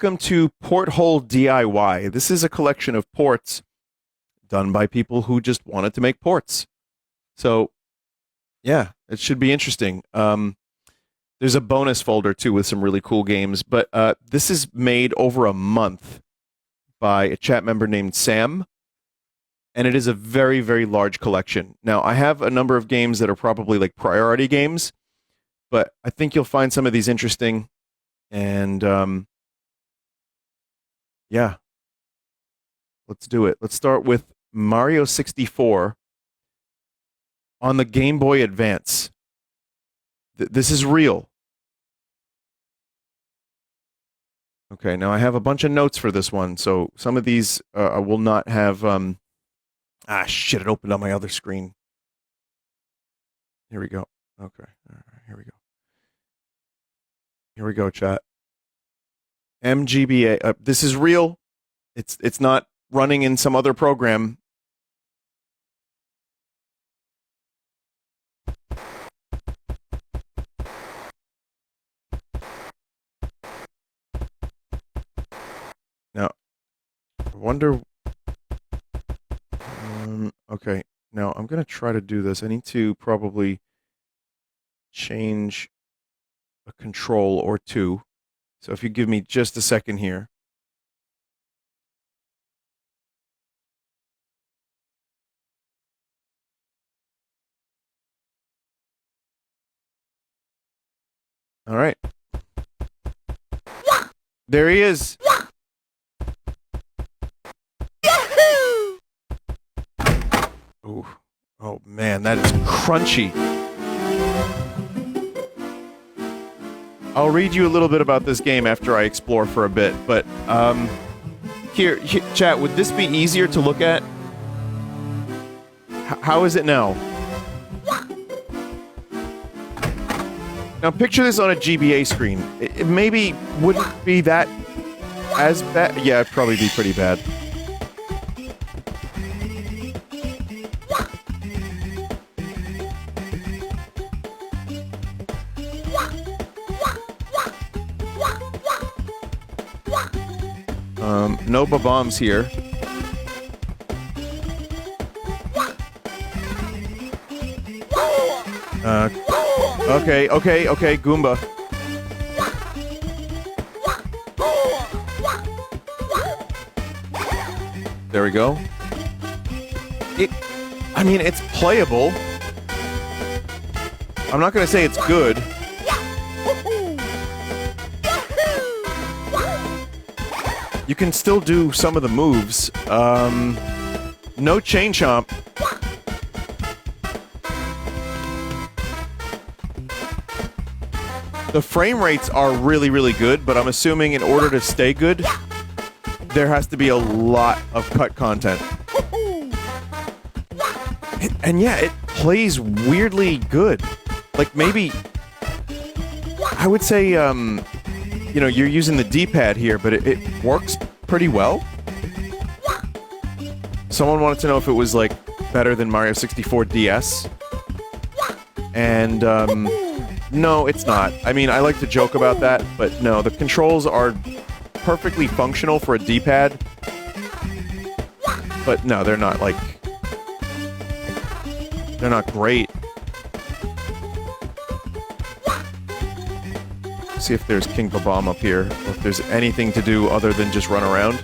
welcome to PortHole DIY. This is a collection of ports done by people who just wanted to make ports. So, yeah, it should be interesting. There's a bonus folder, too, with some really cool games. But this is made over a month by a chat member named Sam. And it is a very, very large collection. Now, I have a number of games that are probably like priority games. But I think you'll find some of these interesting. And, yeah. Let's do it. Let's start with Mario 64 on the Game Boy Advance. This is real. Okay, now I have a bunch of notes for this one, so some of these I will not have... shit, it opened on my other screen. Here we go. Okay, all right, here we go. Here we go, chat. MGBA. This is real. It's not running in some other program. Now, I wonder... okay, now I'm going to try to do this. I need to probably change a control or two. So if you give me just a second here. All right. There he is. Ooh. Oh man, that is crunchy. I'll read you a little bit about this game after I explore for a bit, but here, chat, would this be easier to look at? How is it now? Now picture this on a GBA screen. It maybe wouldn't be that as bad. Yeah, it'd probably be pretty bad. No bombs here. Okay, Goomba. There we go. I mean, it's playable. I'm not gonna say it's good. You can still do some of the moves. No chain chomp. The frame rates are really, really good, but I'm assuming in order to stay good, there has to be a lot of cut content. And yeah, it plays weirdly good. Like maybe... I would say, you know, you're using the D-pad here, but it works pretty well. Someone wanted to know if it was, like, better than Mario 64 DS. And, no, it's not. I mean, I like to joke about that, but no, the controls are perfectly functional for a D-pad. But no, they're not, like... They're not great. See if there's King Babam up here, or if there's anything to do other than just run around.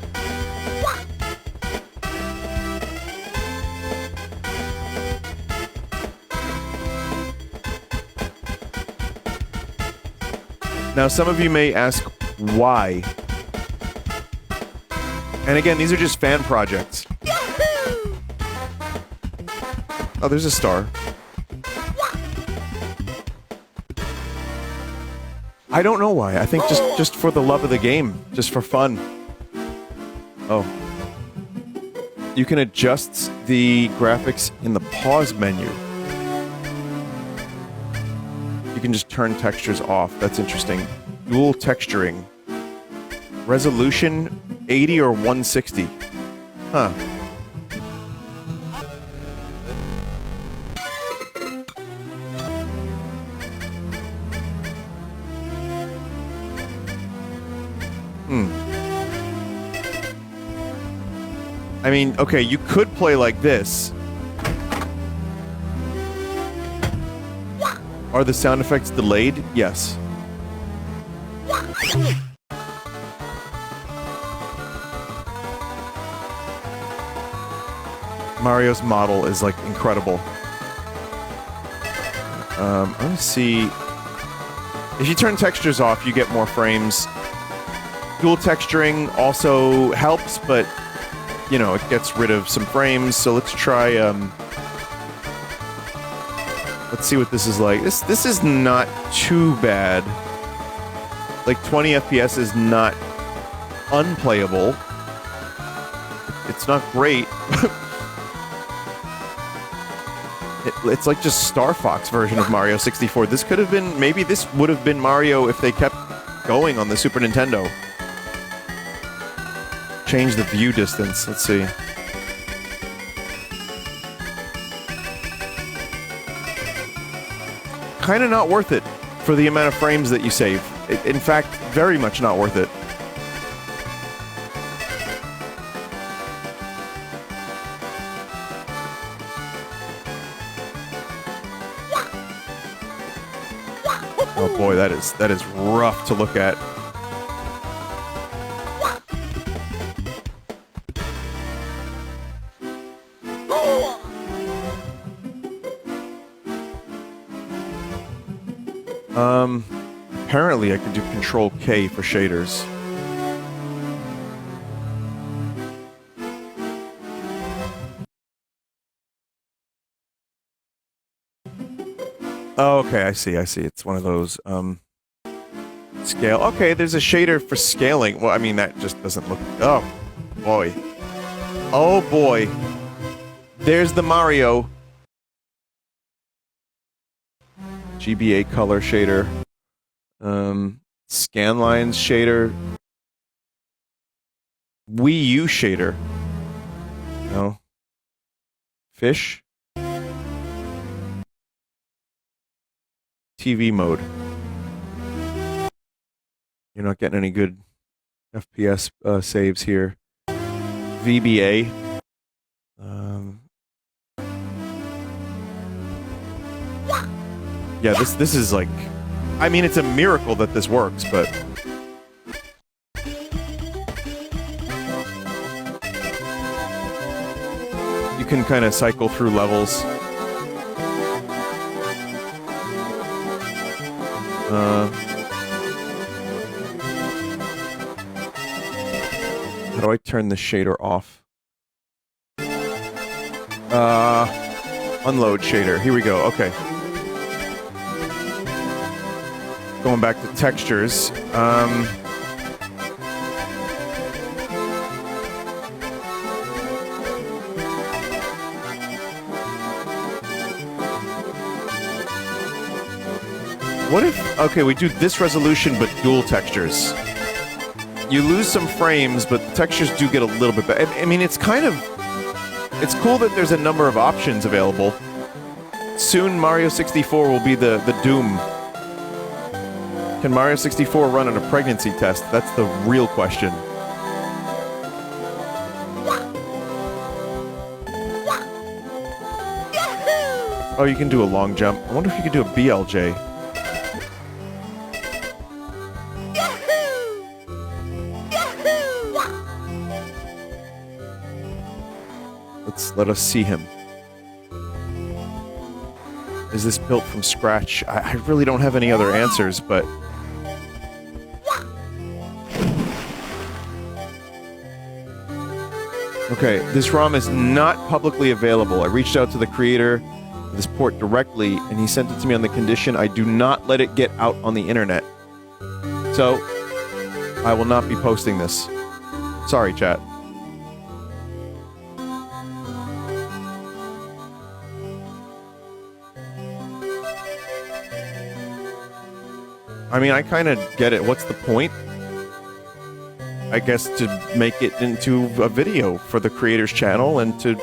Now, some of you may ask why. And again, these are just fan projects. Oh, there's a star. I don't know why. I think just for the love of the game. Just for fun. Oh. You can adjust the graphics in the pause menu. You can just turn textures off. That's interesting. Dual texturing. Resolution 80 or 160. Huh. I mean, okay, you could play like this. Are the sound effects delayed? Yes. Mario's model is, like, incredible. Let me see... If you turn textures off, you get more frames. Dual texturing also helps, but, you know, it gets rid of some frames, so let's try, let's see what this is like. This is not too bad. Like, 20 FPS is not unplayable. It's not great. It's like just Star Fox version of Mario 64. This could have been... Maybe this would have been Mario if they kept going on the Super Nintendo. Change the view distance. Let's see. Kind of not worth it for the amount of frames that you save. In fact, very much not worth it. Oh boy, that is rough to look at. Apparently I can do Control K for shaders. Oh, okay, I see. It's one of those, scale. Okay, there's a shader for scaling. Well, I mean, that just doesn't look... Oh, boy. Oh, boy. There's the Mario. GBA color shader. Scanlines shader. Wii U shader. No. Fish. TV mode. You're not getting any good FPS saves here. VBA. Yeah, this is like... I mean, it's a miracle that this works, but... You can kind of cycle through levels. How do I turn the shader off? Unload shader. Here we go. Okay. Going back to textures. What if... Okay, we do this resolution, but dual textures. You lose some frames, but the textures do get a little bit better. I mean, it's kind of... It's cool that there's a number of options available. Soon, Mario 64 will be the doom. Can Mario 64 run on a pregnancy test? That's the real question. Oh, you can do a long jump. I wonder if you could do a BLJ. Let us see him. Is this built from scratch? I really don't have any other answers, but... Okay, this ROM is not publicly available. I reached out to the creator of this port directly, and he sent it to me on the condition I do not let it get out on the internet. So, I will not be posting this. Sorry, chat. I mean, I kind of get it. What's the point? I guess to make it into a video for the creator's channel and to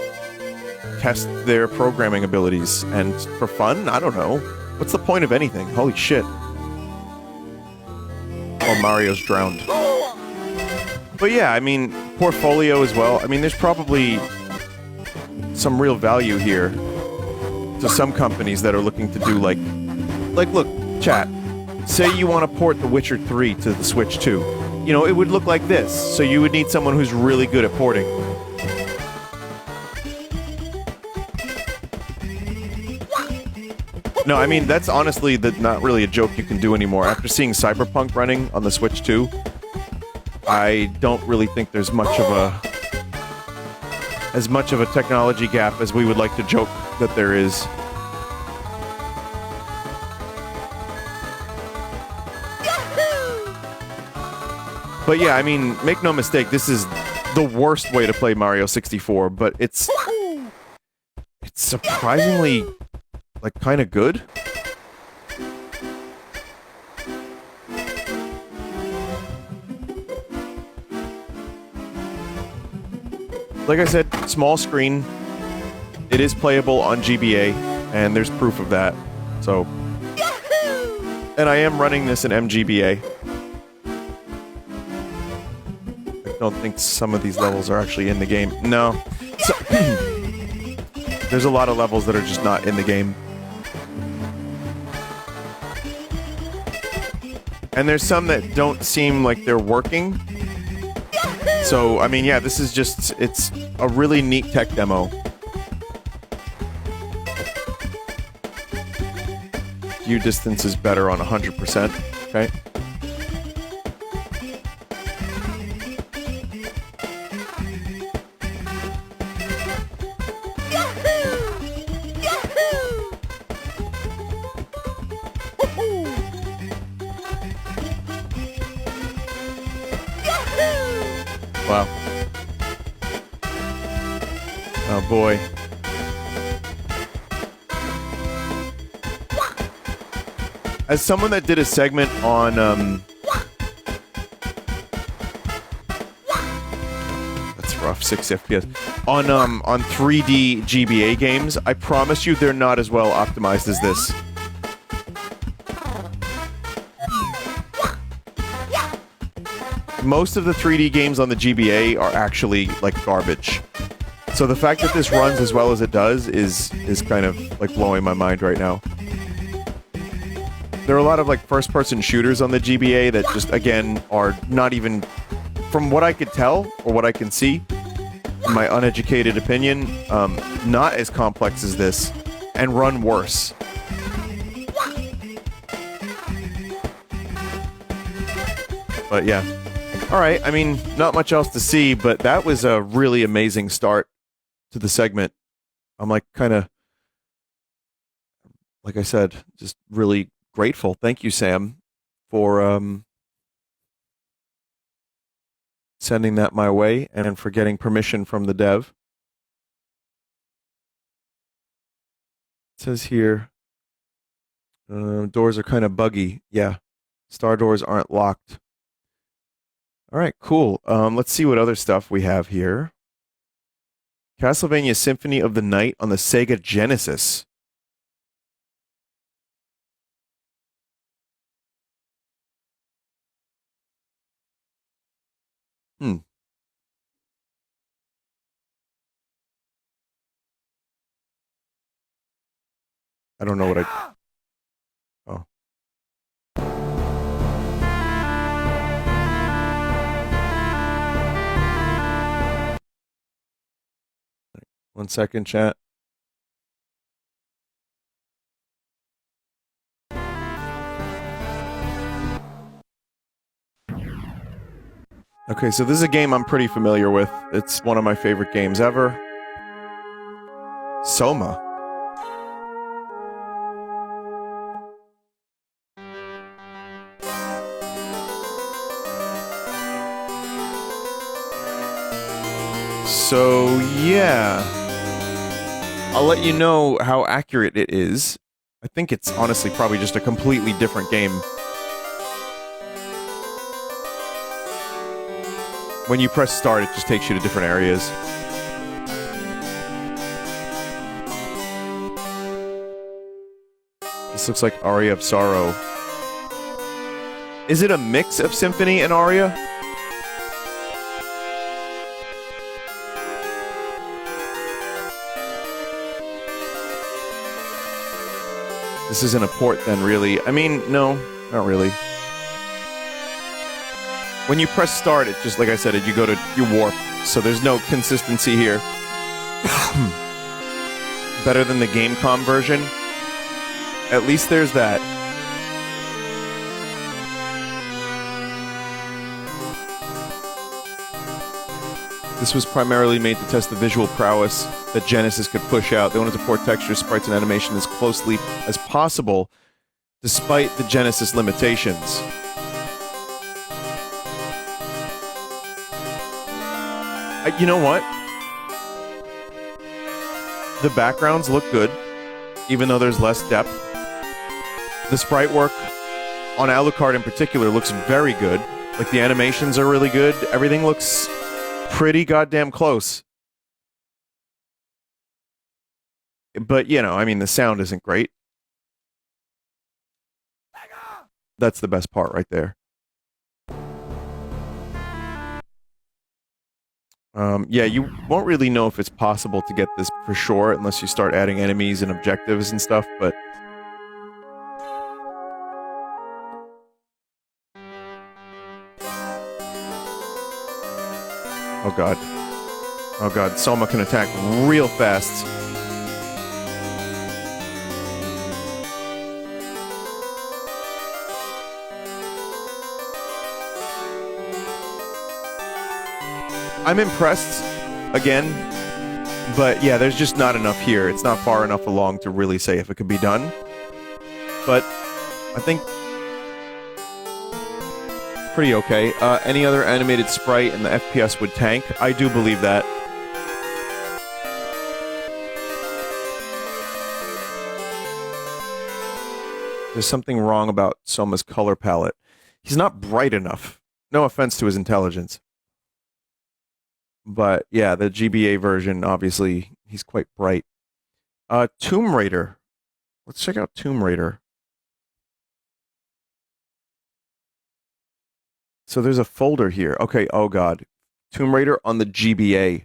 test their programming abilities. And for fun? I don't know. What's the point of anything? Holy shit. Oh, Mario's drowned. But yeah, I mean, portfolio as well. I mean, there's probably some real value here to some companies that are looking to do like look, chat. Say you want to port The Witcher 3 to the Switch 2. You know, it would look like this. So you would need someone who's really good at porting. No, I mean, that's honestly not really a joke you can do anymore. After seeing Cyberpunk running on the Switch 2, I don't really think there's as much of a technology gap as we would like to joke that there is. But yeah, I mean, make no mistake, this is the worst way to play Mario 64, but it's surprisingly, like, kind of good. Like I said, small screen. It is playable on GBA, and there's proof of that. So, and I am running this in MGBA. I don't think some of these levels are actually in the game. No. So, there's a lot of levels that are just not in the game. And there's some that don't seem like they're working. So, I mean, yeah, this is just, it's a really neat tech demo. View distance is better on 100%, okay? Wow. Oh boy. As someone that did a segment on, that's rough, 6 FPS, on 3D GBA games, I promise you they're not as well optimized as this. Most of the 3D games on the GBA are actually, like, garbage. So the fact that this runs as well as it does is kind of, like, blowing my mind right now. There are a lot of, like, first-person shooters on the GBA that just, again, are not even, from what I could tell, or what I can see, in my uneducated opinion, not as complex as this, and run worse. But yeah. Alright, I mean, not much else to see, but that was a really amazing start to the segment. I'm, like, kind of, like I said, just really grateful. Thank you, Sam, for sending that my way and for getting permission from the dev. It says here, doors are kind of buggy. Yeah, star doors aren't locked. All right, cool. Let's see what other stuff we have here. Castlevania Symphony of the Night on the Sega Genesis. I don't know what I... Oh. 1 second, chat. Okay, so this is a game I'm pretty familiar with. It's one of my favorite games ever. Soma. So, yeah. I'll let you know how accurate it is. I think it's honestly probably just a completely different game. When you press start, it just takes you to different areas. This looks like Aria of Sorrow. Is it a mix of Symphony and Aria? This isn't a port then, really. I mean, no, not really. When you press start, it just, like I said, you warp. So there's no consistency here. Better than the Gamecom version. At least there's that. This was primarily made to test the visual prowess that Genesis could push out. They wanted to port textures, sprites, and animation as closely as possible, despite the Genesis limitations. You know what? The backgrounds look good, even though there's less depth. The sprite work on Alucard in particular looks very good. Like, the animations are really good. Everything looks pretty goddamn close. But, you know, I mean, the sound isn't great. That's the best part right there. Yeah, you won't really know if it's possible to get this for sure unless you start adding enemies and objectives and stuff, but... Oh god. Oh god, Soma can attack real fast. I'm impressed, again, but yeah, there's just not enough here. It's not far enough along to really say if it could be done. But I think pretty okay. Any other animated sprite and the FPS would tank? I do believe that. There's something wrong about Soma's color palette. He's not bright enough. No offense to his intelligence. But yeah, the GBA version, obviously, he's quite bright. Tomb Raider. Let's check out Tomb Raider. So there's a folder here. Okay, oh god. Tomb Raider on the GBA.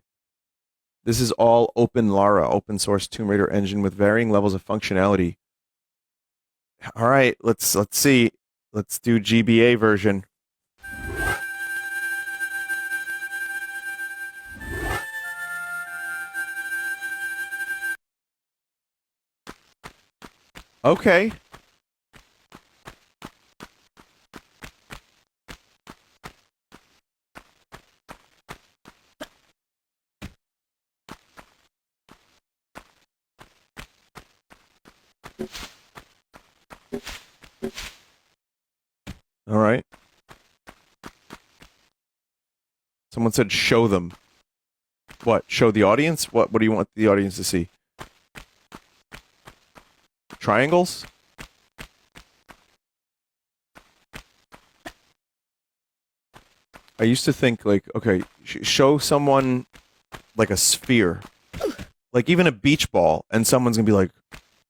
This is all Open Lara, open source Tomb Raider engine with varying levels of functionality. All right, let's see. Let's do GBA version. Okay. All right. Someone said show them. What? Show the audience? What do you want the audience to see? Triangles? I used to think, like, okay, show someone, like, a sphere. Like, even a beach ball, and someone's gonna be like,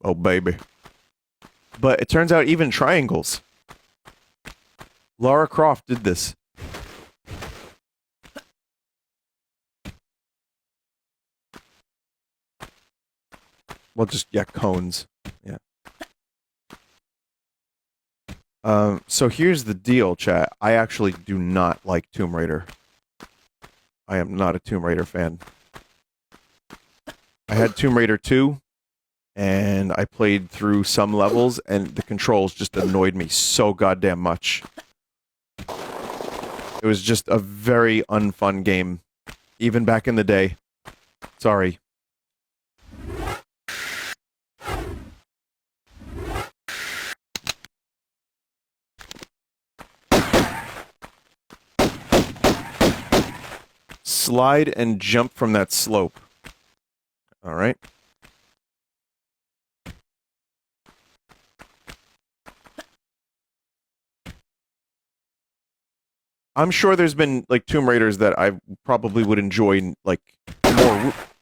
oh, baby. But it turns out even triangles. Lara Croft did this. Well, just, yeah, cones. Yeah. So here's the deal, chat. I actually do not like Tomb Raider. I am not a Tomb Raider fan. I had Tomb Raider 2, and I played through some levels, and the controls just annoyed me so goddamn much. It was just a very unfun game, even back in the day. Sorry. Slide and jump from that slope. All right. I'm sure there's been, like, Tomb Raiders that I probably would enjoy, like,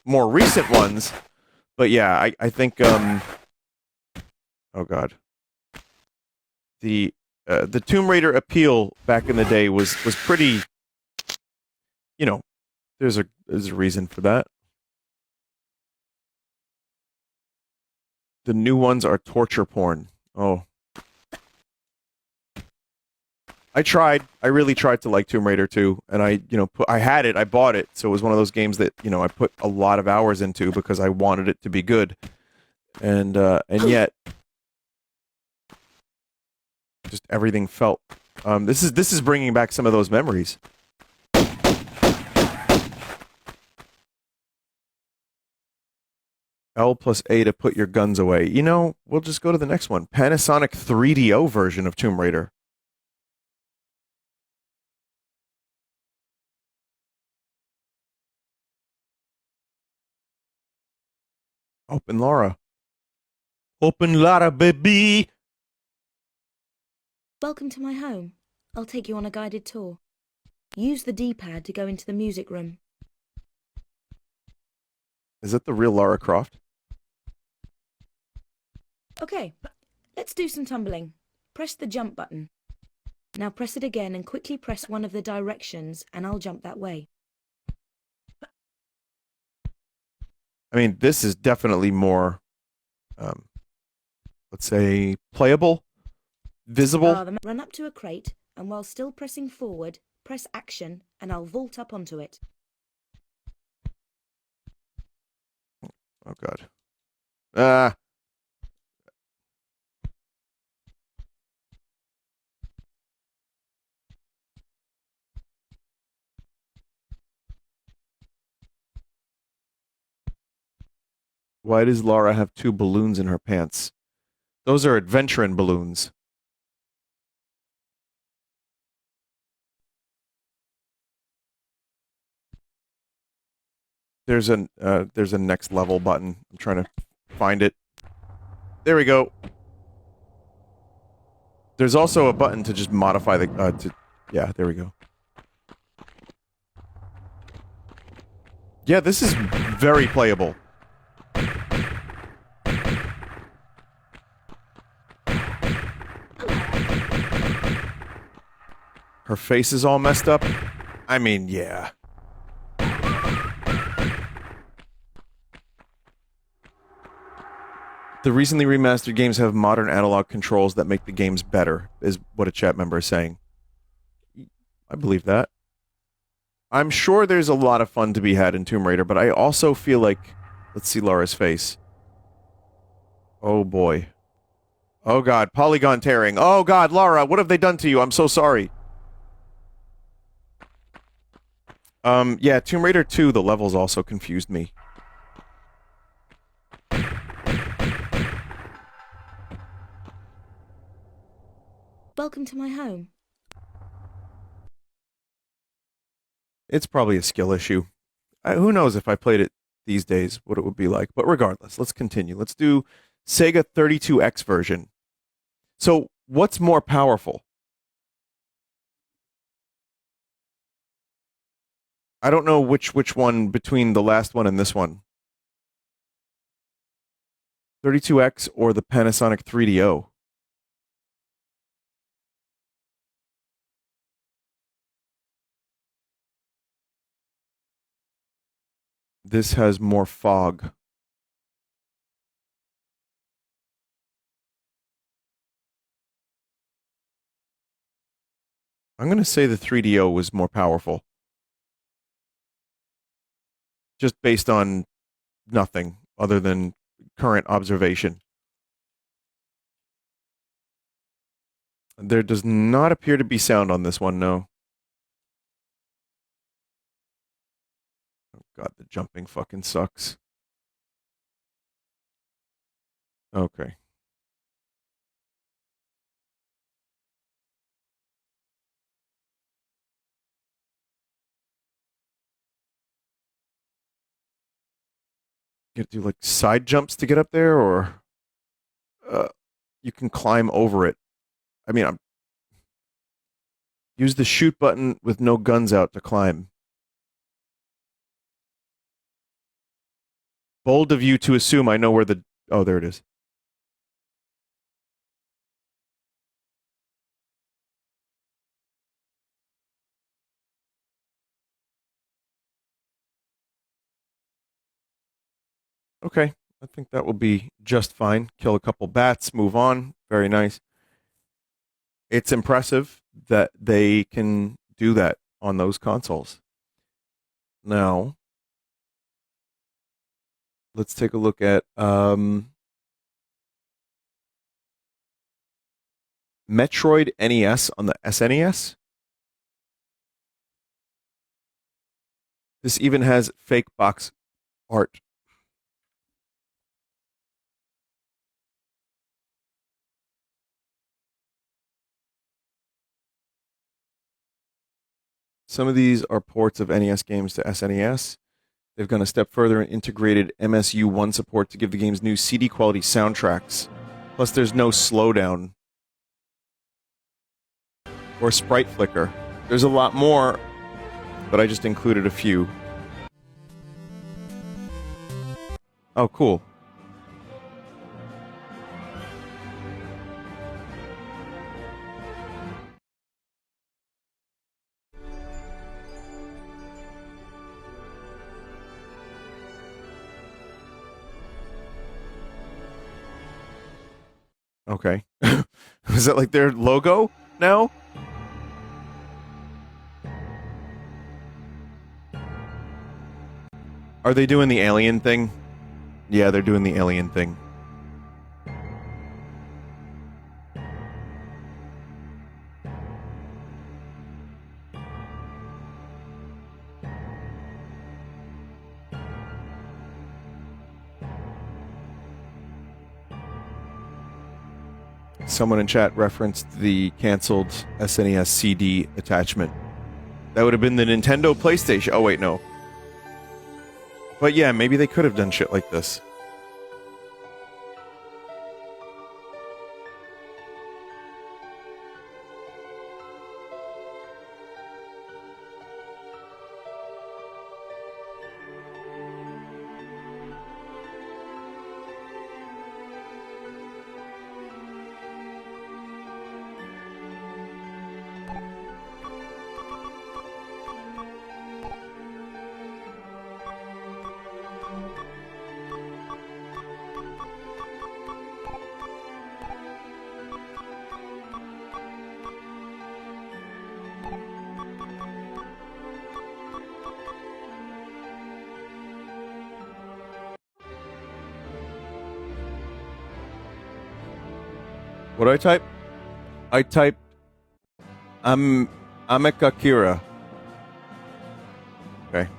more recent ones. But yeah, I think, oh god. The Tomb Raider appeal back in the day was pretty, you know, there's a reason for that. The new ones are torture porn. Oh. I tried. I really tried to like Tomb Raider 2, and I had it. I bought it, so it was one of those games that I put a lot of hours into because I wanted it to be good, and yet just everything felt. This is bringing back some of those memories. L plus A to put your guns away. We'll just go to the next one. Panasonic 3DO version of Tomb Raider. Open Laura. Open Laura, baby. Welcome to my home. I'll take you on a guided tour. Use the D-pad to go into the music room. Is that the real Lara Croft? Okay, let's do some tumbling. Press the jump button. Now press it again and quickly press one of the directions and I'll jump that way. I mean, this is definitely more, let's say, playable, visible. Run up to a crate and while still pressing forward, press action and I'll vault up onto it. Oh, God. Ah. Why does Laura have two balloons in her pants? Those are adventuring balloons. There's a next level button. I'm trying to find it. There we go. There's also a button to just modify the yeah, there we go. Yeah, this is very playable. Her face is all messed up. I mean, yeah. The recently remastered games have modern analog controls that make the games better, is what a chat member is saying. I believe that. I'm sure there's a lot of fun to be had in Tomb Raider, but I also feel like... Let's see Laura's face. Oh, boy. Oh, God. Polygon tearing. Oh, God, Laura, what have they done to you? I'm so sorry. Yeah, Tomb Raider 2, the levels also confused me. Welcome to my home. It's probably a skill issue. Who knows if I played it these days, what it would be like. But regardless, let's continue. Let's do Sega 32X version. So, what's more powerful? I don't know which one between the last one and this one. 32X or the Panasonic 3DO? This has more fog. I'm going to say the 3DO was more powerful. Just based on nothing other than current observation. There does not appear to be sound on this one, no. Oh, God, the jumping fucking sucks. Okay. You have to do like side jumps to get up there, or you can climb over it. I mean, use the shoot button with no guns out to climb. Bold of you to assume I know where the... Oh, there it is. Okay. I think that will be just fine. Kill a couple bats, move on. Very nice. It's impressive that they can do that on those consoles. Now, let's take a look at Metroid NES on the SNES. This even has fake box art. Some of these are ports of NES games to SNES. They've gone a step further and integrated MSU1 support to give the game's new CD quality soundtracks. Plus, there's no slowdown or sprite flicker. There's a lot more, but I just included a few. Oh, cool. Okay. Is that like their logo now? Are they doing the alien thing? Yeah, they're doing the alien thing. Someone in chat referenced the canceled SNES CD attachment. That would have been the Nintendo PlayStation. Oh, wait, no. But yeah, maybe they could have done shit like this. What do I type? I type Amekakira. Okay.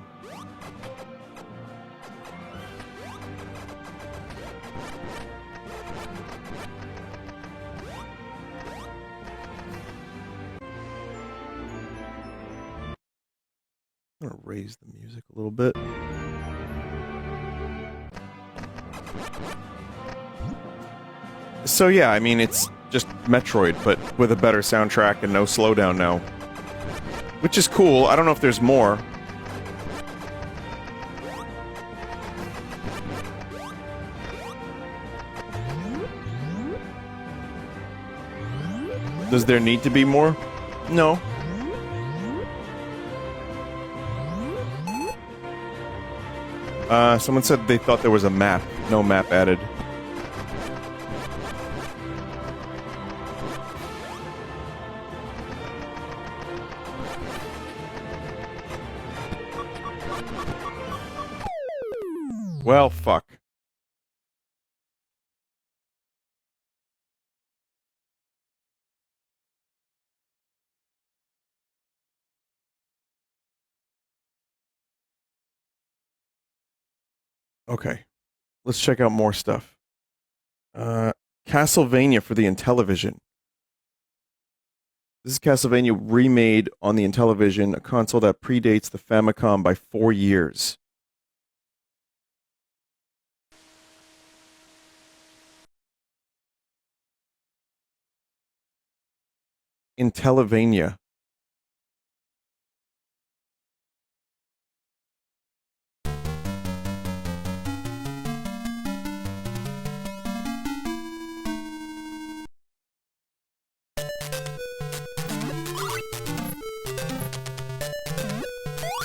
I'm gonna raise the music a little bit. So yeah, I mean, it's just Metroid, but with a better soundtrack and no slowdown now. Which is cool. I don't know if there's more. Does there need to be more? No. Someone said they thought there was a map. No map added. Well, fuck. Okay. Let's check out more stuff. Castlevania for the Intellivision. This is Castlevania remade on the Intellivision, a console that predates the Famicom by 4 years. Intellivision.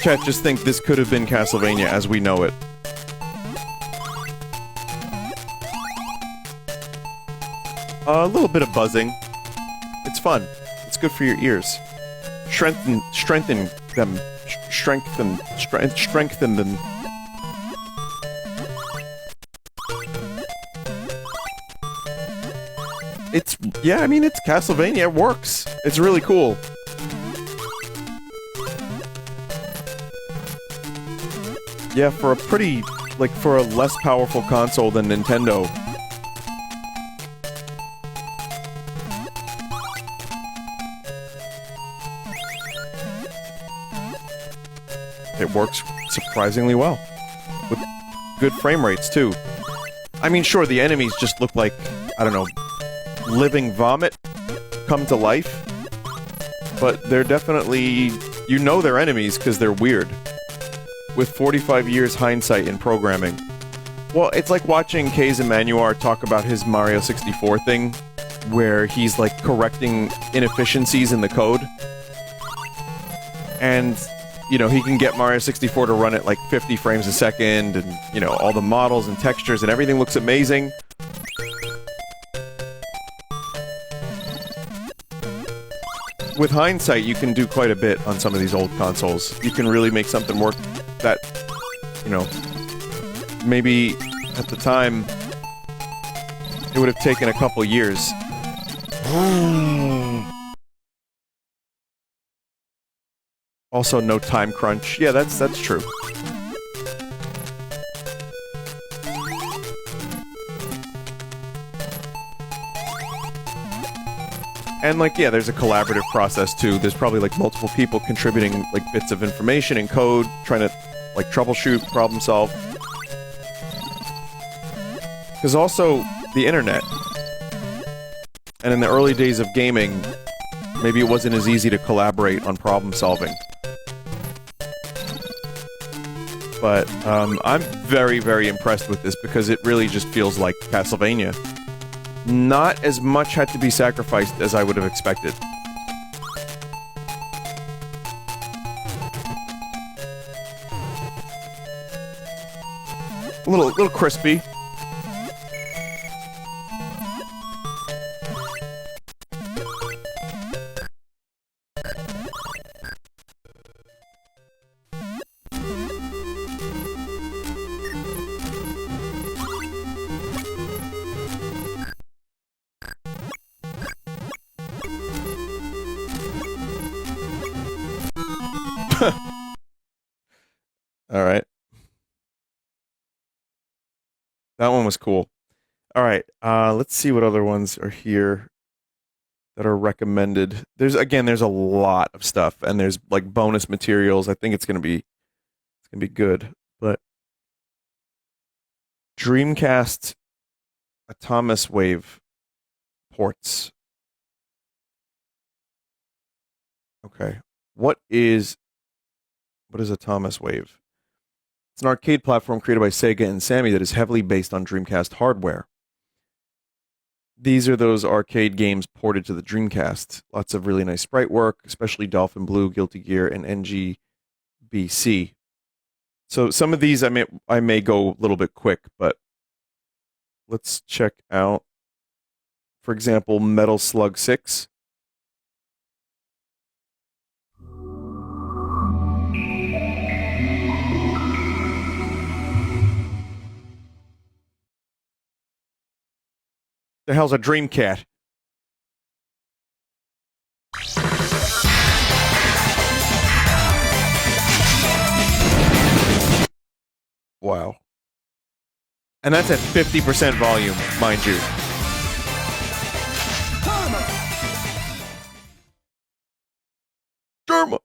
Chat, just think this could have been Castlevania as we know it. A little bit of buzzing. It's fun. It's good for your ears. Strengthen them. Strengthen them. Yeah, I mean, it's Castlevania. It works. It's really cool. Yeah, for a pretty, like, for a less powerful console than Nintendo. It works surprisingly well. With good frame rates, too. I mean, sure, the enemies just look like, I don't know, living vomit come to life. But they're definitely... You know they're enemies because they're weird. With 45 years hindsight in programming. Well, it's like watching Keiz Emanuar talk about his Mario 64 thing, where he's, like, correcting inefficiencies in the code. And... you know, he can get Mario 64 to run at like 50 frames a second, and, you know, all the models and textures and everything looks amazing. With hindsight, you can do quite a bit on some of these old consoles. You can really make something work that, you know, maybe at the time it would have taken a couple years. Also, no time crunch. Yeah, that's true. And, like, yeah, there's a collaborative process, too. There's probably, like, multiple people contributing, like, bits of information and code, trying to, like, troubleshoot, problem solve. There's also the internet. And in the early days of gaming, maybe it wasn't as easy to collaborate on problem solving. But I'm very, very impressed with this because it really just feels like Castlevania. Not as much had to be sacrificed as I would have expected. A little crispy. Alright. That one was cool. Alright, let's see what other ones are here that are recommended. There's a lot of stuff, and there's, like, bonus materials. I think it's gonna be good. But Dreamcast Atomus Wave ports. Okay. What is Atomus Wave? It's an arcade platform created by Sega and Sammy that is heavily based on Dreamcast hardware. These are those arcade games ported to the Dreamcast. Lots of really nice sprite work, especially Dolphin Blue, Guilty Gear, and NGBC. So some of these I may go a little bit quick, but let's check out, for example, Metal Slug 6. The hell's a Dreamcat? Wow. And that's at 50% volume, mind you. Derma.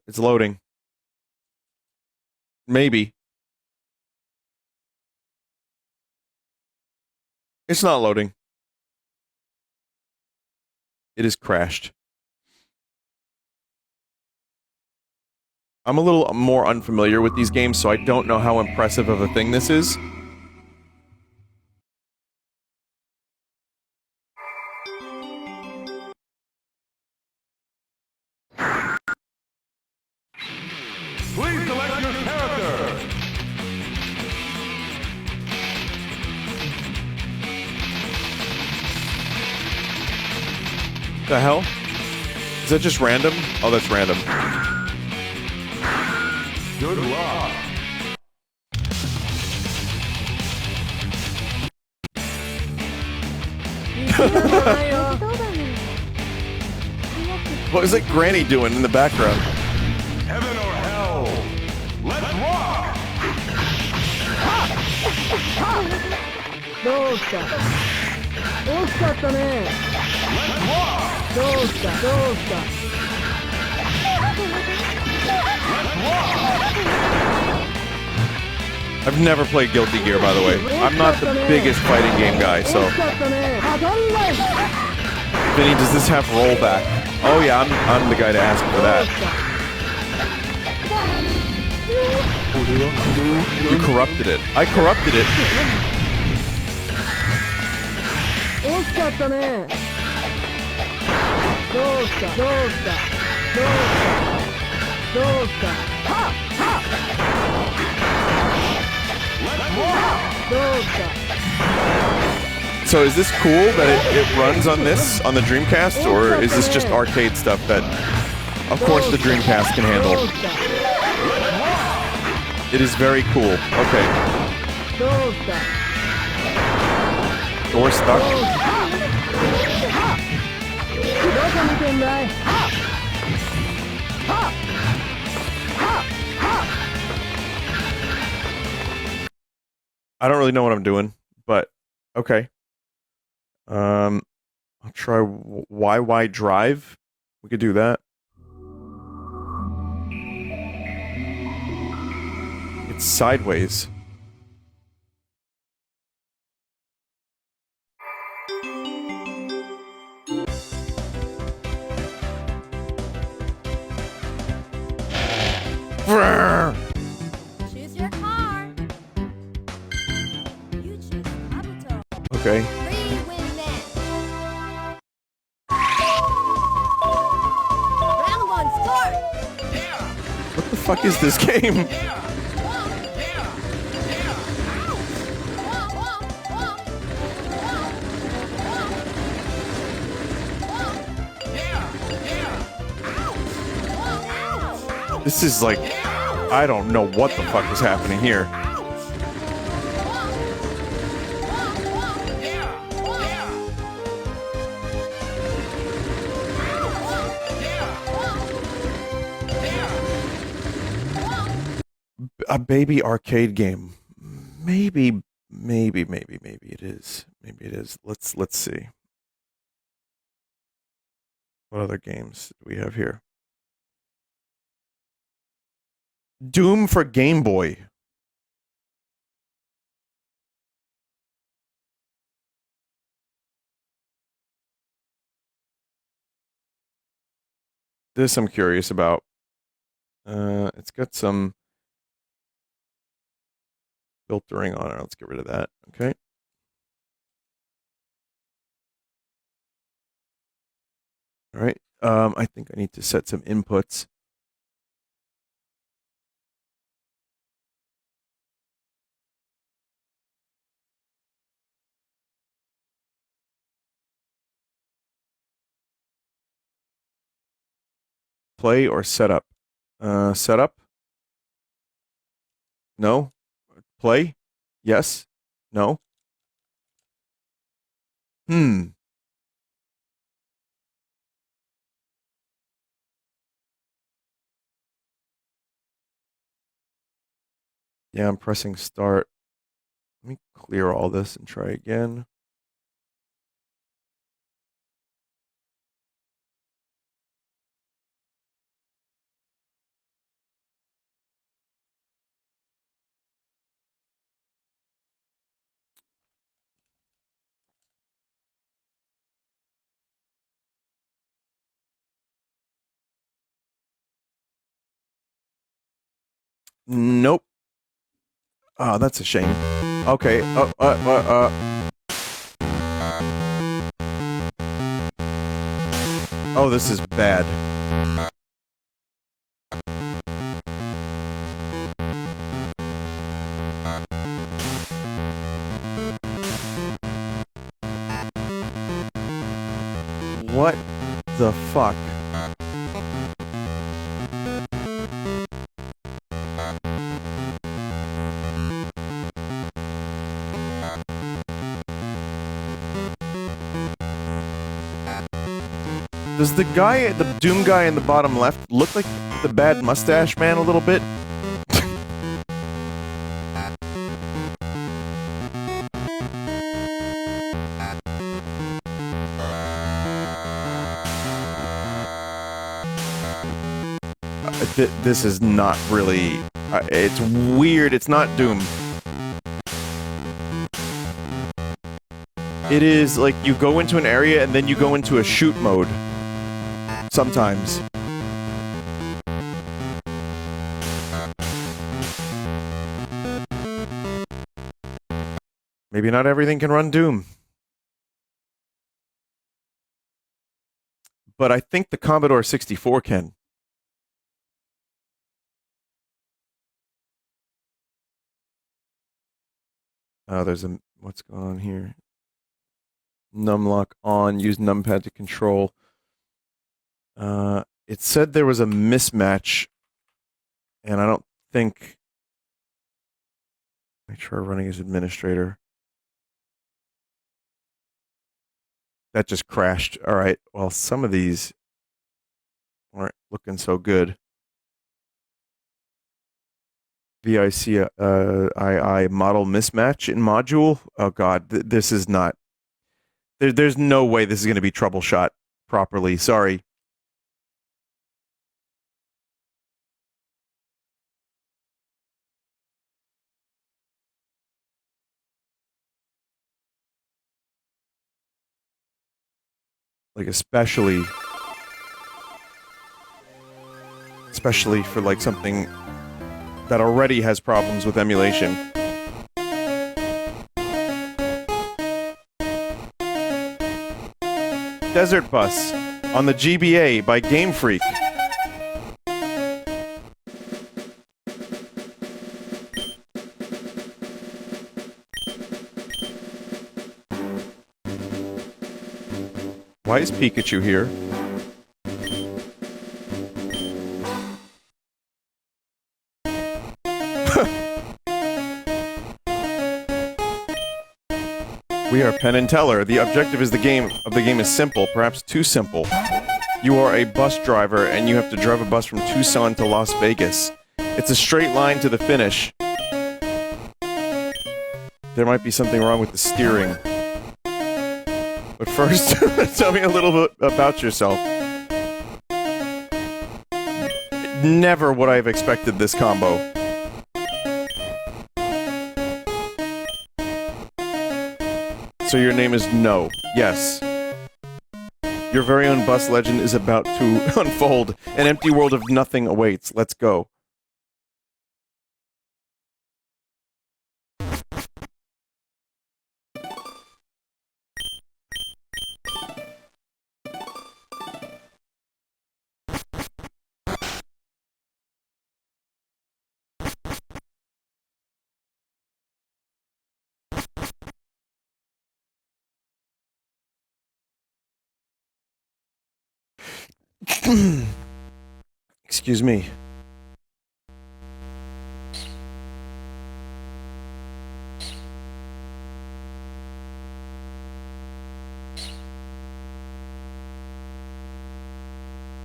It's loading. Maybe. It's not loading. It is crashed. I'm a little more unfamiliar with these games, so I don't know how impressive of a thing this is. The hell? Is that just random? Oh, that's random. Good luck. What is that Granny doing in the background? Heaven or hell. Let's rock. どうした大きかったね Let's rock. どうしたどうした Let's rock. I've never played Guilty Gear, by the way. I'm not the biggest fighting game guy, so... 大きかったね当たんない Vinny, does this have rollback? Oh yeah, I'm the guy to ask for that. You corrupted it. I corrupted it. 大きかったねどうしたどうしたどうしたどうしたはっはっ Let's rock. どうした So is this cool that it runs on this, on the Dreamcast, or is this just arcade stuff that, of course, the Dreamcast can handle? It is very cool. Okay. どうした Door stuck. どこ見てんだい I don't really know what I'm doing, but okay. I'll try YY Drive. We could do that. It's sideways. Brrr. Choose your car. You choose Kabuto. Okay. 3 win man. Round 1 start. What the fuck is this game? This is like, I don't know what the fuck is happening here. A baby arcade game. Maybe it is. Maybe it is. Let's see. What other games do we have here? Doom for Game Boy. This I'm curious about. It's got some filtering on it. Let's get rid of that. Okay. All right. I think I need to set some inputs. Play or setup? Setup? No? Play? Yes? No? Yeah, I'm pressing start. Let me clear all this and try again. Nope. Oh, that's a shame. Okay. Oh, this is bad. What the fuck? Does the guy, the Doom guy in the bottom left, look like the bad mustache man a little bit? This is not really... it's weird. It's not Doom. It is like you go into an area and then you go into a shoot mode. Sometimes. Maybe not everything can run Doom. But I think the Commodore 64 can. Oh, there's a... What's going on here? Numlock on. Use numpad to control. It said there was a mismatch. And I don't think... Make sure running as administrator. That just crashed. All right. Well, some of these aren't looking so good. VIC II model mismatch in module. Oh God, this is not. There's no way this is going to be troubleshot properly. Sorry. Like especially for like something that already has problems with emulation. Desert Bus on the GBA by Game Freak. Why is Pikachu here? We are Penn and Teller. The objective of the game is simple, perhaps too simple. You are a bus driver and you have to drive a bus from Tucson to Las Vegas. It's a straight line to the finish. There might be something wrong with the steering. But first, tell me a little bit about yourself. Never would I have expected this combo. So your name is No. Yes. Your very own bus legend is about to unfold. An empty world of nothing awaits. Let's go. Excuse me.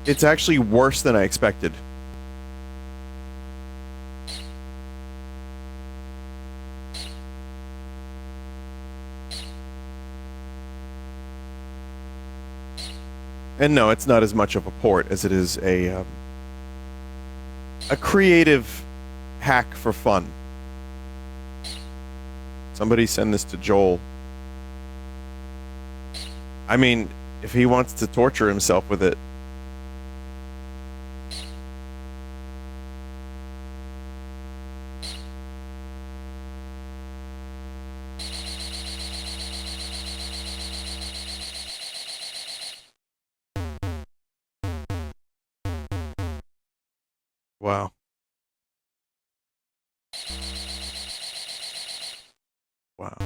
It's actually worse than I expected. And no, it's not as much of a port as it is a creative hack for fun. Somebody send this to Joel. I mean, if he wants to torture himself with it. Wow. Wow.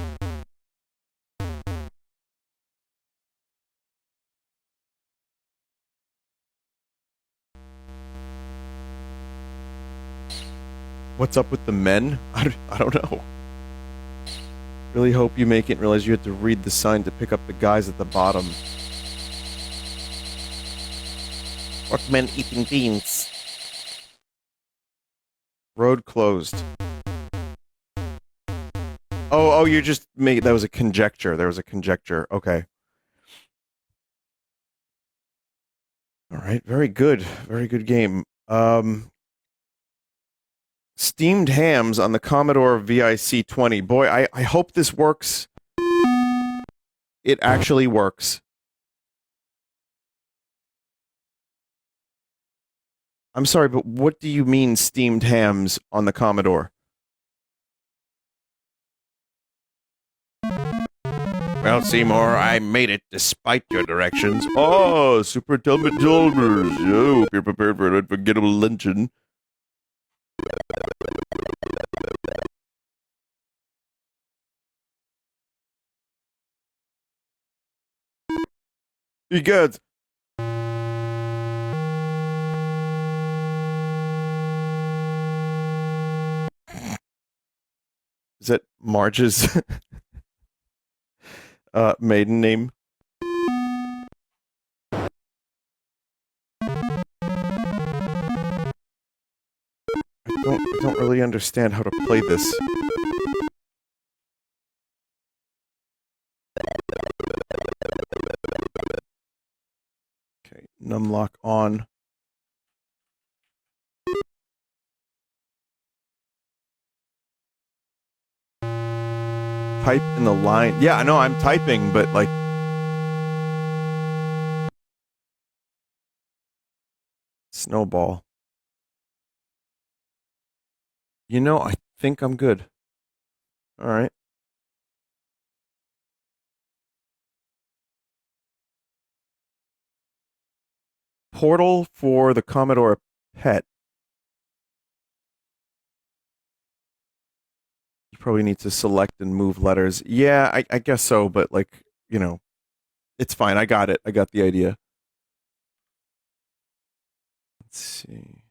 What's up with the men? I don't know. Really hope you make it and realize you had to read the sign to pick up the guys at the bottom. What men eating beans? Road closed. Oh, you just made... That was a conjecture. There was a conjecture. Okay. All right. Very good. Very good game. Steamed hams on the Commodore VIC-20. Boy, I hope this works. It actually works. I'm sorry, but what do you mean steamed hams on the Commodore? Well, Seymour, I made it despite your directions. Oh, Superintendent Chalmers. I hope you're prepared for an unforgettable luncheon. You good? Is that Marge's maiden name? I don't really understand how to play this. Okay, numlock on. Type in the line. Yeah, I know I'm typing, but like... Snowball. You know, I think I'm good. All right. Portal for the Commodore PET. You probably need to select and move letters. Yeah, I guess so, but like, you know, it's fine. I got it. I got the idea. Let's see.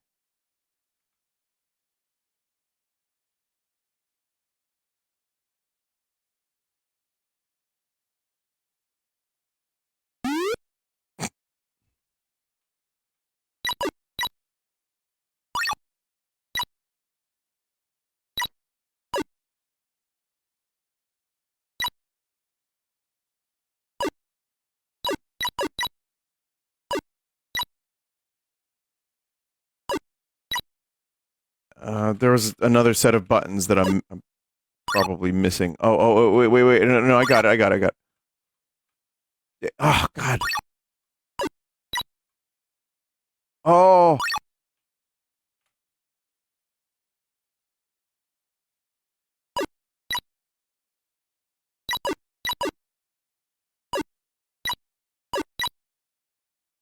There was another set of buttons that I'm probably missing. Oh, wait. No, I got it. Oh, God. Oh.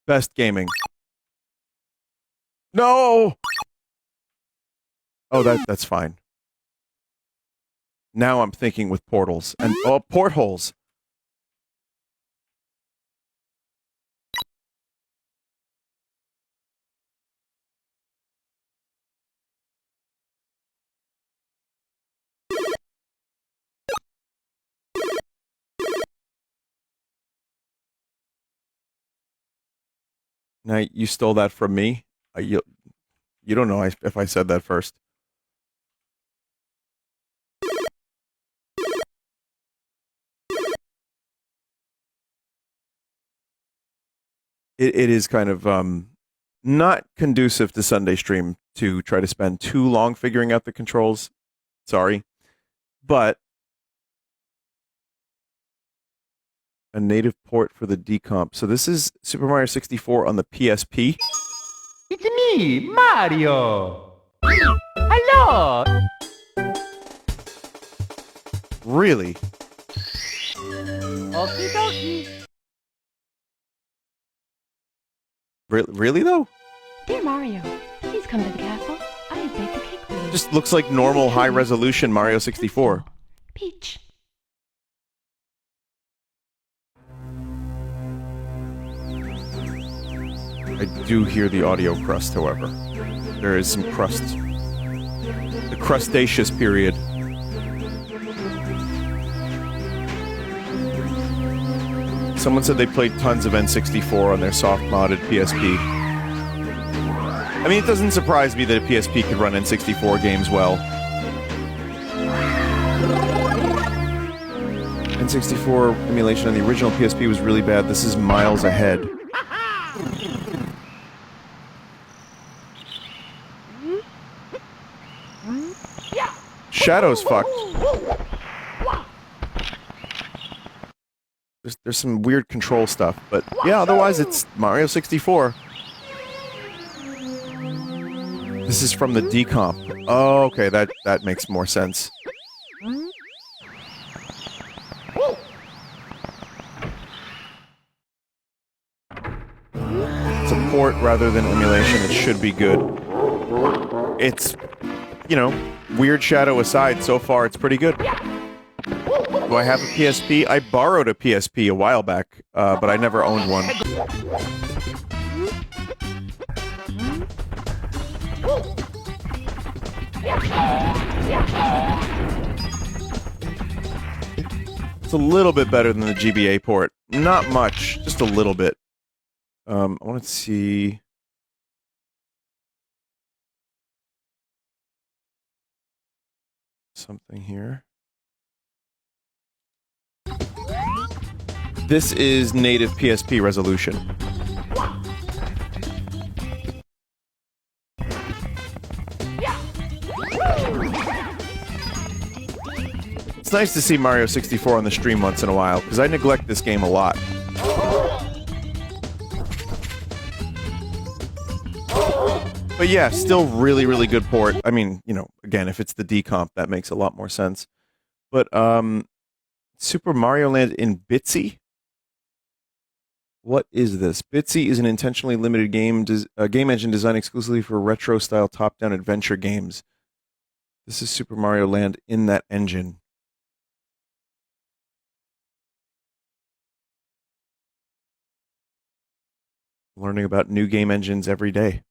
Best gaming. No! Oh, that's fine. Now I'm thinking with portals. And, oh, portholes. Now, you stole that from me? You don't know if I said that first. It is kind of not conducive to Sunday stream to try to spend too long figuring out the controls. Sorry. But a native port for the decomp. So this is Super Mario 64 on the PSP. It's me, Mario! Hello! Really? Okie dokie. Really though? Dear Mario, please come to the castle. I have baked a cake for you. Just looks like normal high resolution Mario 64. Peach. I do hear the audio crust, however. There is some crust. The The crustaceous period. Someone said they played tons of N64 on their soft-modded PSP. I mean, it doesn't surprise me that a PSP could run N64 games well. N64 emulation on the original PSP was really bad. This is miles ahead. Shadow's fucked. There's some weird control stuff, but yeah, otherwise it's Mario 64. This is from the decomp. Oh, okay, that makes more sense. It's a port rather than emulation. It should be good. It's, you know, weird Shadow aside, so far it's pretty good. Do I have a PSP? I borrowed a PSP a while back, but I never owned one. It's a little bit better than the GBA port. Not much, just a little bit. I want to see... something here. This is native PSP resolution. It's nice to see Mario 64 on the stream once in a while, because I neglect this game a lot. But yeah, still really, really good port. I mean, you know, again, if it's the decomp, that makes a lot more sense. But, Super Mario Land in Bitsy? What is this? Bitsy is an intentionally limited game engine designed exclusively for retro-style top-down adventure games. This is Super Mario Land in that engine. Learning about new game engines every day.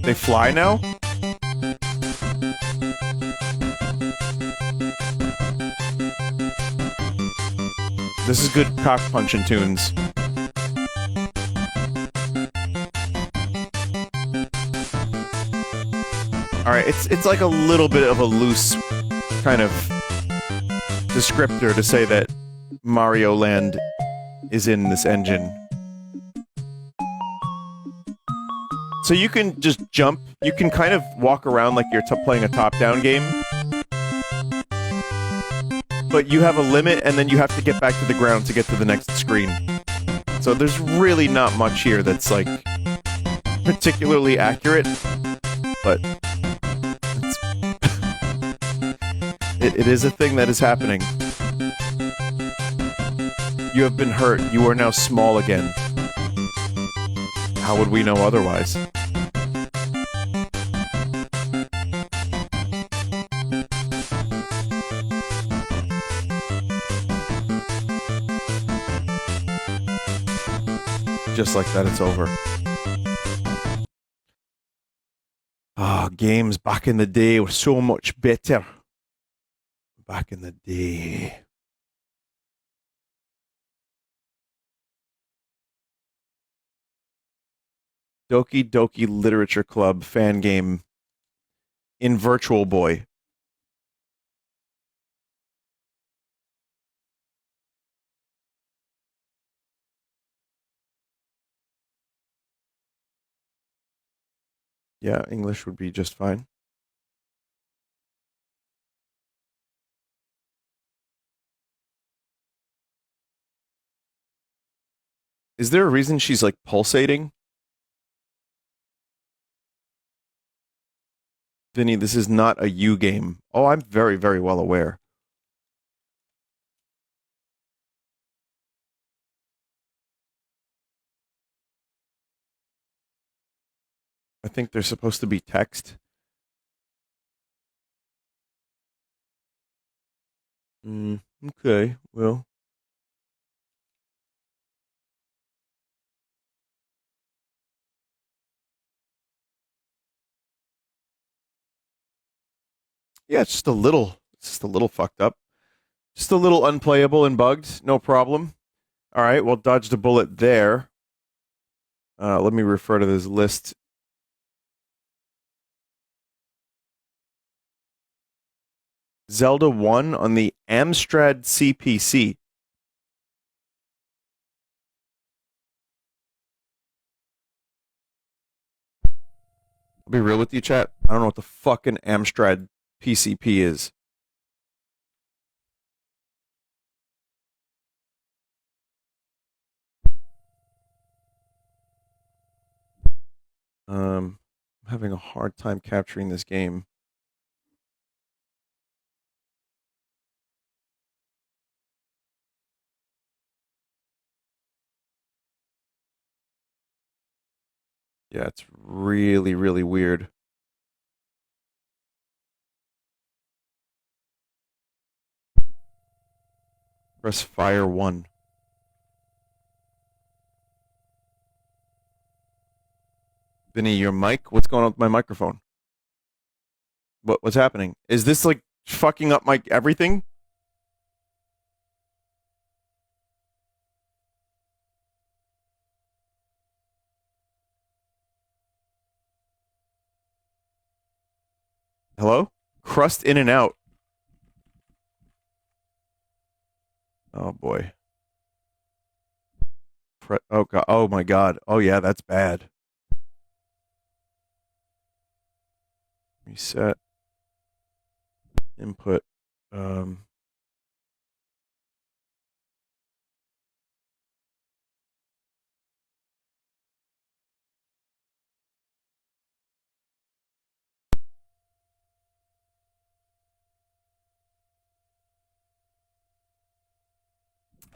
They fly now? This is good cock punching tunes. Alright, it's like a little bit of a loose kind of descriptor to say that Mario Land is in this engine. So you can just jump, you can kind of walk around like you're playing a top-down game. But you have a limit, and then you have to get back to the ground to get to the next screen. So there's really not much here that's, like, particularly accurate. But it is a thing that is happening. You have been hurt. You are now small again. How would we know otherwise? Just like that, it's over. Ah, games back in the day were so much better. Back in the day. Doki Doki Literature Club fan game in Virtual Boy. Yeah, English would be just fine. Is there a reason she's like pulsating? Vinny, this is not a you game. Oh, I'm very, very well aware. I think they're supposed to be text. Okay, well. Yeah, it's just a little fucked up. Just a little unplayable and bugged. No problem. All right, well, dodged a bullet there. Let me refer to this list. Zelda 1 on the Amstrad CPC. I'll be real with you, chat. I don't know what the fucking Amstrad PCP is. I'm having a hard time capturing this game. Yeah, it's really, really weird. Press fire 1. Vinny, your mic? What's going on with my microphone? What's happening? Is this like fucking up my everything? Hello? Crust in and out. Oh boy. Oh god. Oh my god. Oh yeah, that's bad. Reset. Input.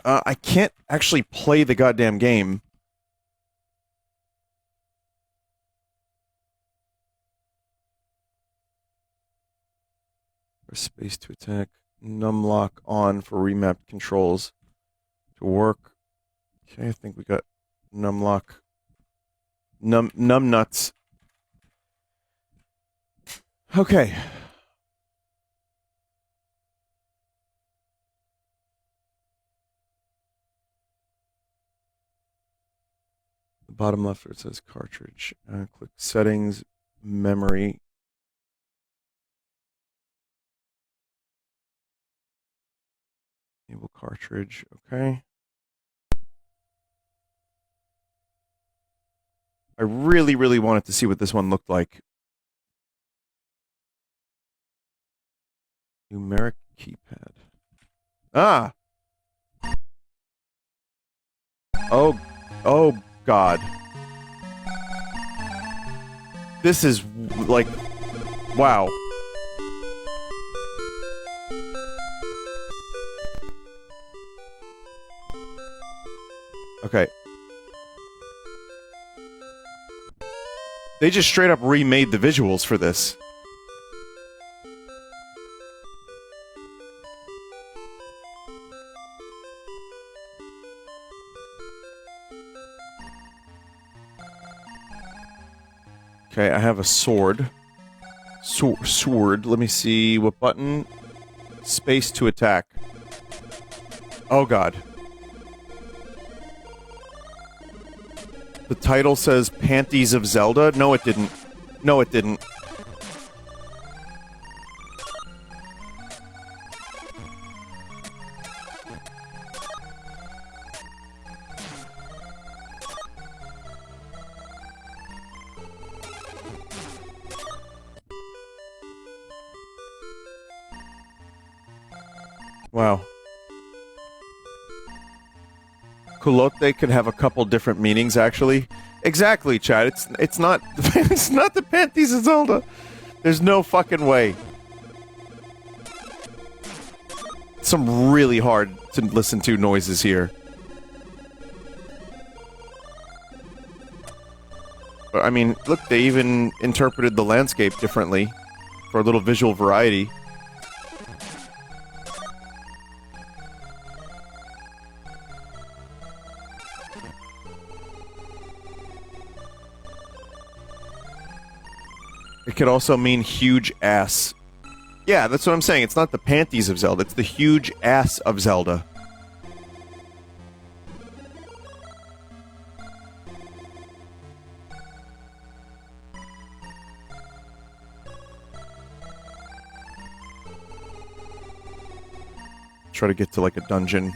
I can't actually play the goddamn game. Press space to attack. Numlock on for remapped controls to work. Okay, I think we got numlock. Num nuts. Okay. The bottom left where it says cartridge. Click settings, memory. Enable cartridge. Okay. I really, really wanted to see what this one looked like. Numeric keypad. Ah! Oh God. This is like, wow. Okay. They just straight up remade the visuals for this. Okay, I have a sword. Sword. Let me see what button. Space to attack. Oh god. The title says Panties of Zelda. No, it didn't. No, it didn't. Wow. Culotte could have a couple different meanings, actually. Exactly, Chad. It's not it's not the panties of Zelda. There's no fucking way. Some really hard to listen to noises here. But, I mean, look, they even interpreted the landscape differently for a little visual variety. It could also mean huge ass. Yeah, that's what I'm saying. It's not the panties of Zelda, it's the huge ass of Zelda. Try to get to, like, a dungeon.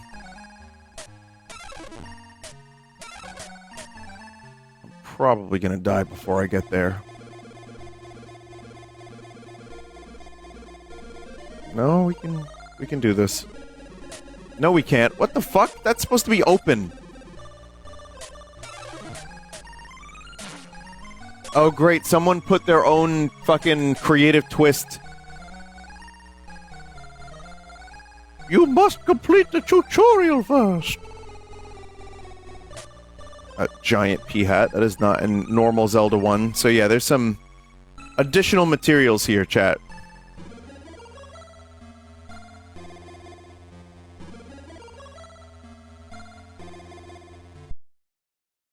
I'm probably gonna die before I get there. No, we can do this. No, we can't. What the fuck? That's supposed to be open. Oh, great. Someone put their own fucking creative twist. You must complete the tutorial first. A giant pea hat. That is not a normal Zelda one. So yeah, there's some additional materials here, chat.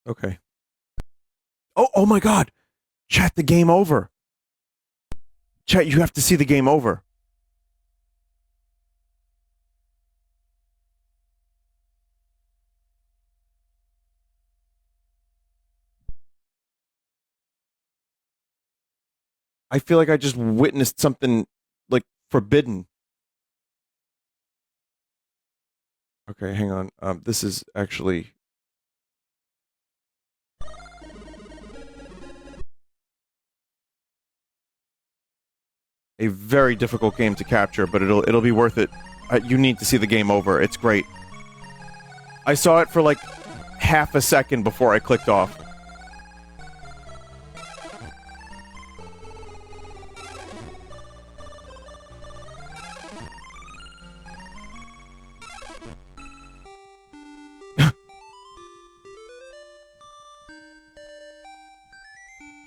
Okay. Oh my god! Chat, the game over. Chat, you have to see the game over. I feel like I just witnessed something, like, forbidden. Okay, hang on. This is actually... a very difficult game to capture, but it'll be worth it. You need to see the game over. It's great. I saw it for like half a second before I clicked off.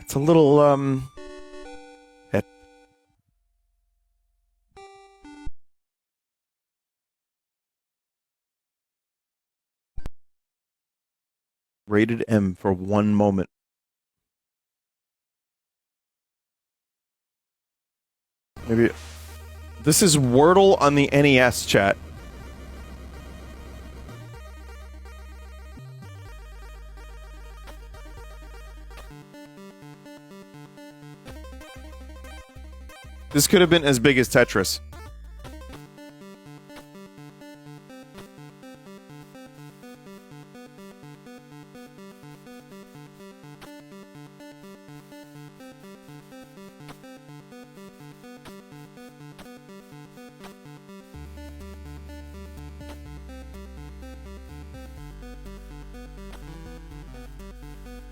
It's a little rated M for one moment. Maybe... This is Wordle on the NES, chat. This could have been as big as Tetris.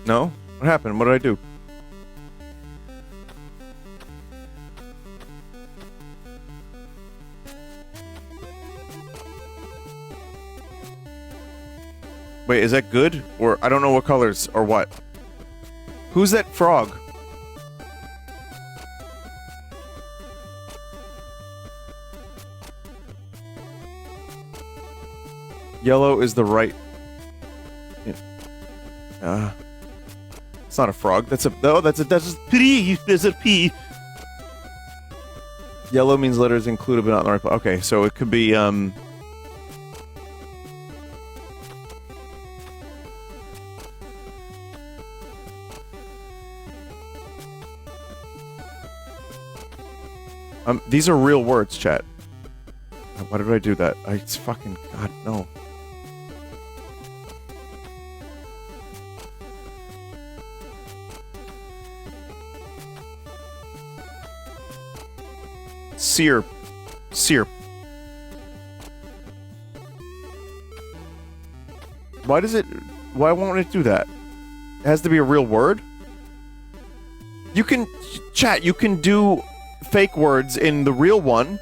No? What happened? What did I do? Wait, is that good? Or I don't know what colors or what. Who's that frog? Yellow is the right... It's not a frog. That's a... Oh, that's a P. There's a P. Yellow means letters included but not in the right place. Okay, so it could be, these are real words, chat. Why did I do that? It's fucking... God, no. Sear. Why does it... Why won't it do that? It has to be a real word? You can... Chat, you can do fake words in the real one.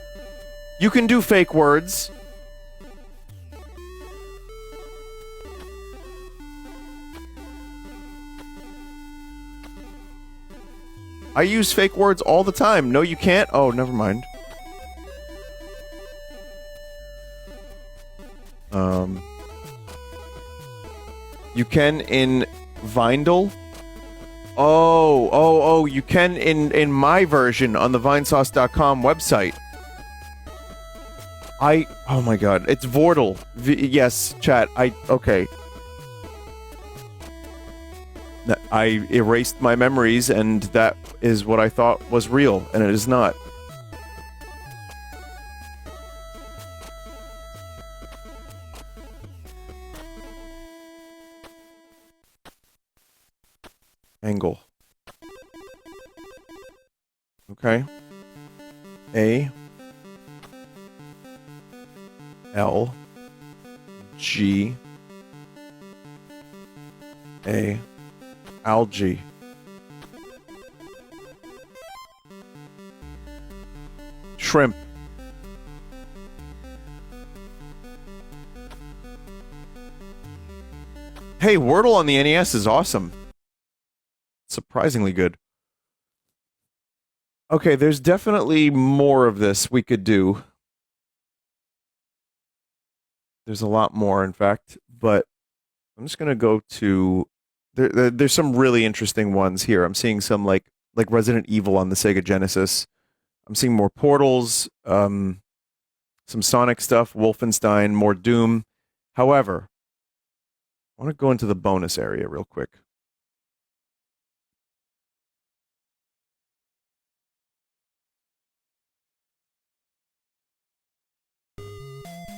You can do fake words. I use fake words all the time. No, you can't? Oh, never mind. You can in Vindle? Oh, you can in my version on the Vinesauce.com website. Oh my god, it's Vortal. Yes, chat, okay. I erased my memories, and that is what I thought was real, and it is not. Angle. Okay. A. L. G. A. Algae. Shrimp. Hey, Wordle on the NES is awesome. Surprisingly good. Okay, there's definitely more of this we could do. There's a lot more, in fact, but I'm just gonna go to... There's some really interesting ones here. I'm seeing some like Resident Evil on the Sega Genesis. I'm seeing more Portals, some Sonic stuff, Wolfenstein, more Doom. However, I want to go into the bonus area real quick.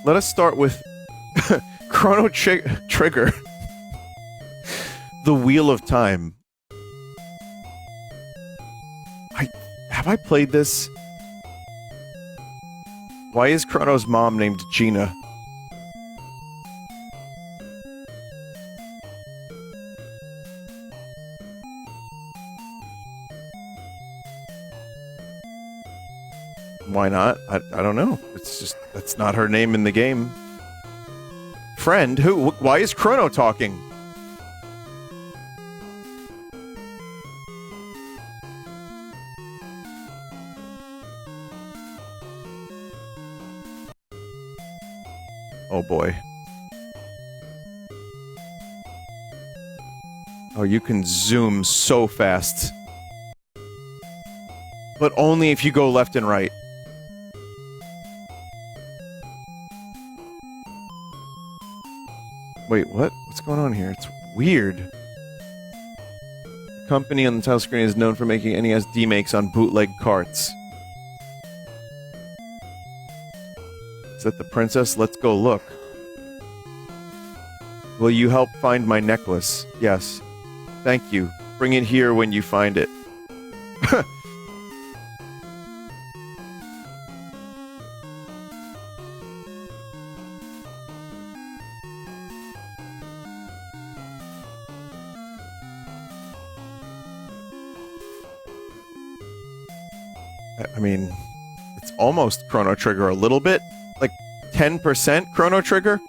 Let us start with Chrono Trigger. The Wheel of Time. Have I played this? Why is Chrono's mom named Gina? Why not? I don't know. It's just, that's not her name in the game. Friend? Who? Why is Chrono talking? Oh boy. Oh, you can zoom so fast. But only if you go left and right. Wait, what? What's going on here? It's weird. The company on the title screen is known for making NES D-makes on bootleg carts. Is that the princess? Let's go look. Will you help find my necklace? Yes. Thank you. Bring it here when you find it. I mean, it's almost Chrono Trigger a little bit. Like 10% Chrono Trigger?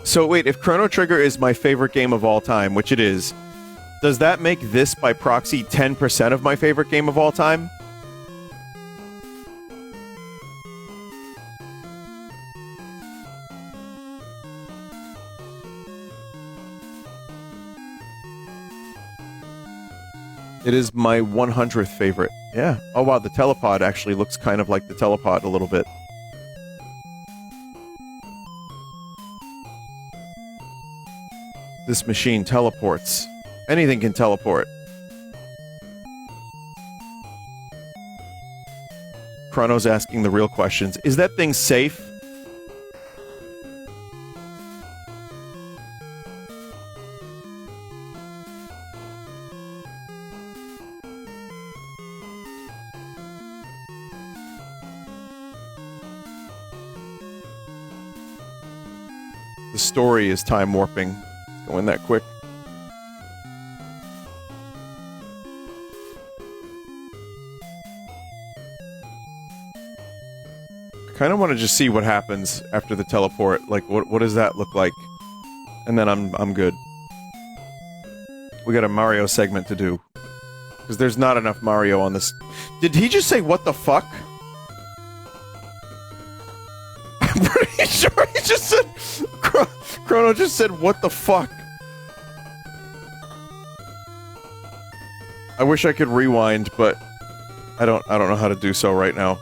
So wait, if Chrono Trigger is my favorite game of all time, which it is, does that make this by proxy 10% of my favorite game of all time? It is my 100th favorite. Yeah. Oh wow, the telepod actually looks kind of like the telepod a little bit. This machine teleports. Anything can teleport. Chrono's asking the real questions. Is that thing safe? The story is time warping. It's going that quick. kind of want to just see what happens after the teleport. Like, what does that look like? And then I'm good. We got a Mario segment to do. Because there's not enough Mario on this. Did he just say, what the fuck? I'm pretty sure he just said... Chrono just said, what the fuck? I wish I could rewind, but I don't know how to do so right now.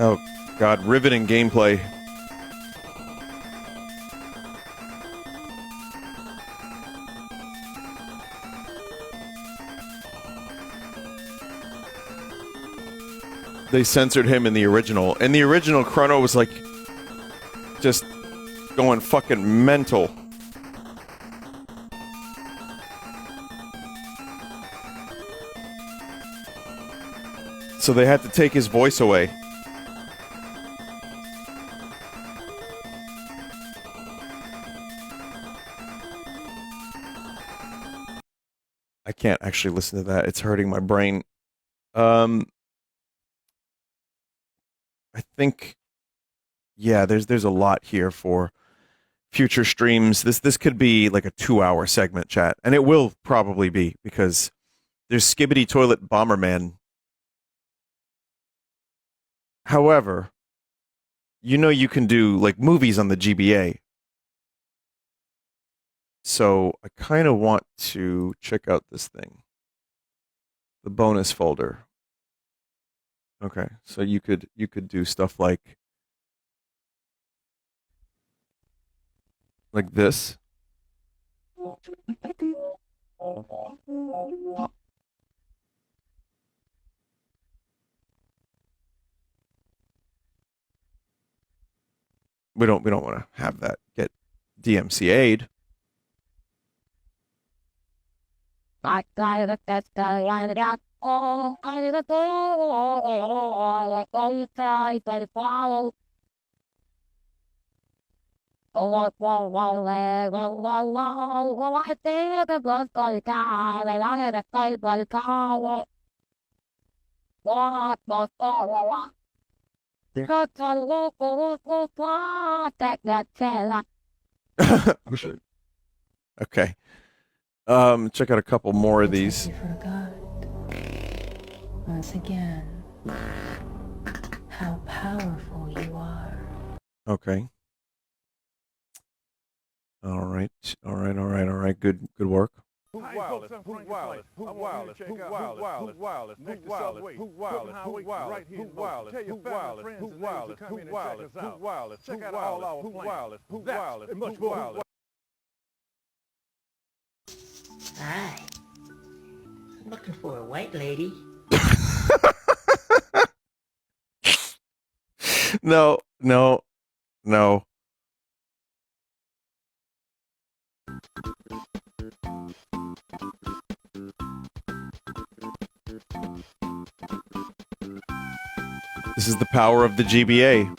Oh, God, riveting gameplay. They censored him in the original. In the original, Chrono was like, just going fucking mental. So they had to take his voice away. I can't actually listen to that. It's hurting my brain. I think, yeah, there's a lot here for future streams. This could be like a 2-hour segment, chat, and it will probably be because there's Skibbity Toilet Bomberman. However, you know you can do like movies on the GBA. So I kind of want to check out this thing. The bonus folder. Okay, so you could do stuff like this. We don't want to have that get DMCA'd. Okay. Check out a couple more of these. You forgot. Once again, how powerful you are. Okay. All right. Good work. Who wireless? Who wireless? Who wireless? Who wireless? Who wireless? Who wireless? Who wireless? Who wireless? Who wireless? Who wireless? Who wireless? Who wireless? Who wireless? Check out all our who wireless? Who wireless? Who wireless? Hi. I'm looking for a white lady. No. This is the power of the GBA.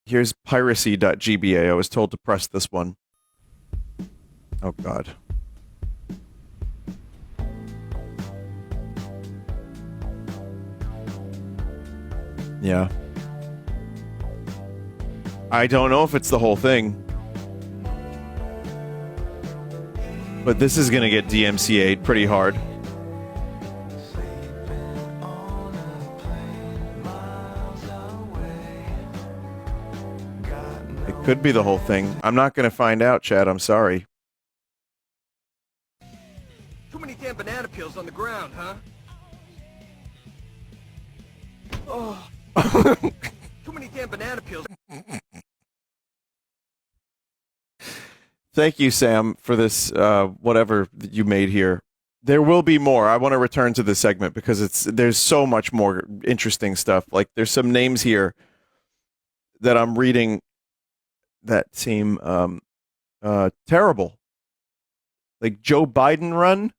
Here's piracy.gba. I was told to press this one. Oh, God. Yeah. I don't know if it's the whole thing. But this is going to get DMCA'd pretty hard. It could be the whole thing. I'm not going to find out, Chad. I'm sorry. Too many damn banana peels on the ground, huh? Oh. Too many damn banana peels. Thank you, Sam, for this, whatever you made here. There will be more. I want to return to this segment because there's so much more interesting stuff. Like, there's some names here that I'm reading that seem terrible. Like Joe Biden run,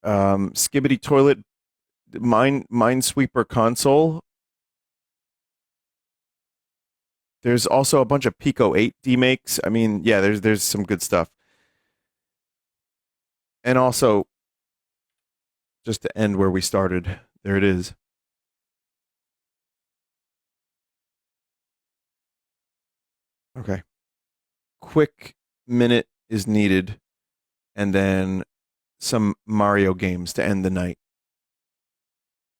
Skibbity Toilet Minesweeper console. There's also a bunch of Pico 8 demakes. I mean, yeah, there's some good stuff. And also, just to end where we started, there it is. Okay. Quick minute is needed, and then some Mario games to end the night.